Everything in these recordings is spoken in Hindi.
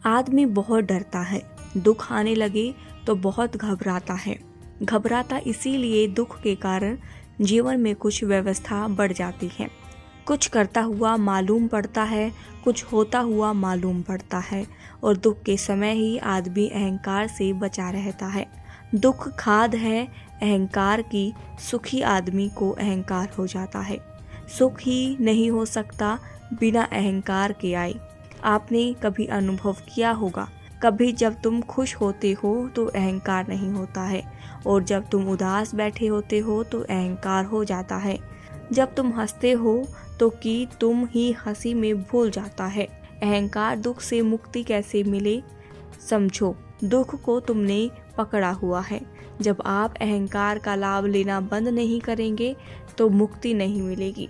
आदमी बहुत डरता है, दुख आने लगे तो बहुत घबराता है। घबराता इसीलिए दुख के कारण जीवन में कुछ व्यवस्था बढ़ जाती है। कुछ करता हुआ मालूम पड़ता है, कुछ होता हुआ मालूम पड़ता है और दुख के समय ही आदमी अहंकार से बचा रहता है। दुख खाद है अहंकार की, सुखी आदमी को अहंकार हो जाता है। सुख ही नहीं हो सकता बिना अहंकार के आए। आपने कभी अनुभव किया होगा, कभी जब तुम खुश होते हो तो अहंकार नहीं होता है और जब तुम उदास बैठे होते हो तो अहंकार हो जाता है। जब तुम हंसते हो तो कि तुम ही हंसी में भूल जाता है। अहंकार दुख से मुक्ति कैसे मिले समझो। दुख को तुमने पकड़ा हुआ है। जब आप अहंकार का लाभ लेना बंद नहीं करेंगे तो मुक्ति नहीं मिलेगी।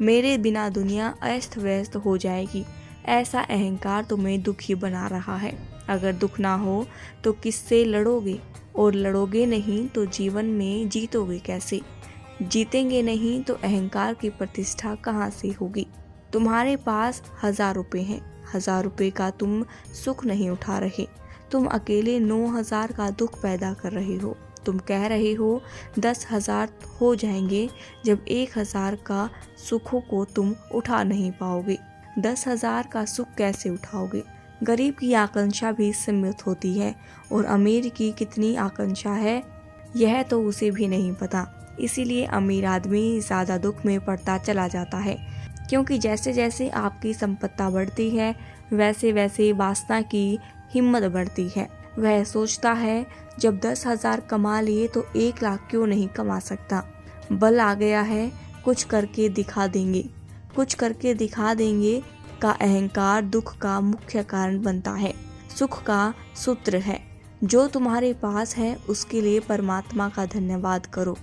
मेरे बिना दुनिया अस्त व्यस्त हो जाएगी, ऐसा अहंकार तुम्हें दुखी बना रहा है। अगर दुख ना हो तो किससे लड़ोगे, और लड़ोगे नहीं तो जीवन में जीतोगे कैसे। जीतेंगे नहीं तो अहंकार की प्रतिष्ठा कहाँ से होगी। तुम्हारे पास 1000 रुपये हैं, 1000 रुपये का तुम सुख नहीं उठा रहे, तुम अकेले 9000 का दुख पैदा कर रहे हो। तुम कह रहे हो 10,000 हो जाएंगे, जब 1000 का सुखों को तुम उठा नहीं पाओगे। 10,000 का सुख कैसे उठाओगे। गरीब की आकांक्षा भी सीमित होती है और अमीर की कितनी आकांक्षा है यह तो उसे भी नहीं पता। इसीलिए अमीर आदमी ज़्यादा दुख में पड़ता चला जाता है, क्योंकि जैसे जैसे आपकी संपत्ति बढ़ती है वैसे वैसे वासना की हिम्मत बढ़ती है। वह सोचता है जब 10,000 कमा लिए तो 1 लाख क्यों नहीं कमा सकता। बल आ गया है, कुछ करके दिखा देंगे। कुछ करके दिखा देंगे का अहंकार दुख का मुख्य कारण बनता है। सुख का सूत्र है, जो तुम्हारे पास है उसके लिए परमात्मा का धन्यवाद करो।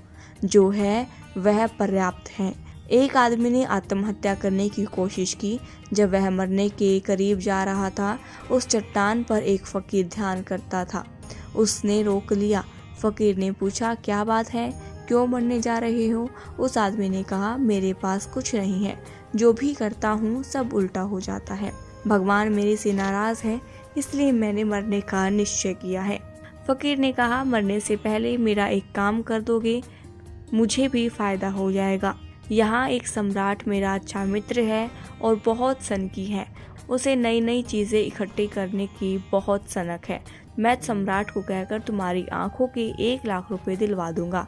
जो है वह पर्याप्त है। एक आदमी ने आत्महत्या करने की कोशिश की। जब वह मरने के करीब जा रहा था, उस चट्टान पर एक फकीर ध्यान करता था। उसने रोक लिया। फकीर ने पूछा, क्या बात है, क्यों मरने जा रहे हो। उस आदमी ने कहा, मेरे पास कुछ नहीं है, जो भी करता हूँ सब उल्टा हो जाता है। भगवान मेरे से नाराज है, इसलिए मैंने मरने का निश्चय किया है। फकीर ने कहा, मरने से पहले मेरा एक काम कर दोगे, मुझे भी फायदा हो जाएगा। यहाँ एक सम्राट मेरा अच्छा मित्र है और बहुत सनकी है। उसे नई नई चीज़ें इकट्ठी करने की बहुत सनक है। मैं सम्राट को कहकर तुम्हारी आंखों के 1 लाख रुपए दिलवा दूंगा।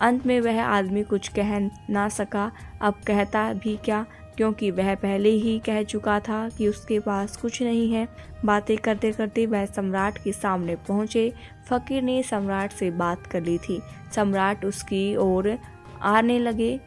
अंत में वह आदमी कुछ कह ना सका। अब कहता भी क्या, क्योंकि वह पहले ही कह चुका था कि उसके पास कुछ नहीं है। बातें करते करते वह सम्राट के सामने पहुँचे। फकीर ने सम्राट से बात कर ली थी। सम्राट उसकी ओर आने लगे।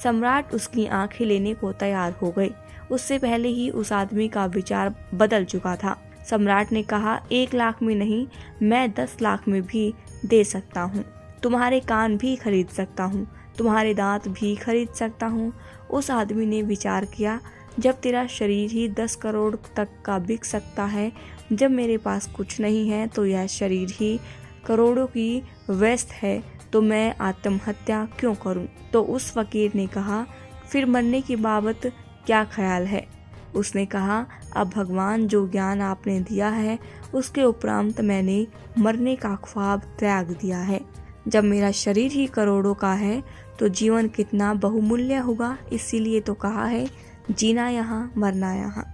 सम्राट उसकी आंखें लेने को तैयार हो गए। उससे पहले ही उस आदमी का विचार बदल चुका था। सम्राट ने कहा, 1 लाख में नहीं, मैं 10 लाख में भी दे सकता हूँ। तुम्हारे कान भी खरीद सकता हूँ, तुम्हारे दांत भी खरीद सकता हूँ। उस आदमी ने विचार किया, जब तेरा शरीर ही 10 करोड़ तक का बिक सकता है, जब मेरे पास कुछ नहीं है तो यह शरीर ही करोड़ों की व्यस्त है, तो मैं आत्महत्या क्यों करूं। तो उस फकीर ने कहा, फिर मरने की बाबत क्या ख्याल है। उसने कहा, अब भगवान जो ज्ञान आपने दिया है उसके उपरांत मैंने मरने का ख्वाब त्याग दिया है। जब मेरा शरीर ही करोड़ों का है तो जीवन कितना बहुमूल्य होगा। इसीलिए तो कहा है, जीना यहाँ मरना यहाँ।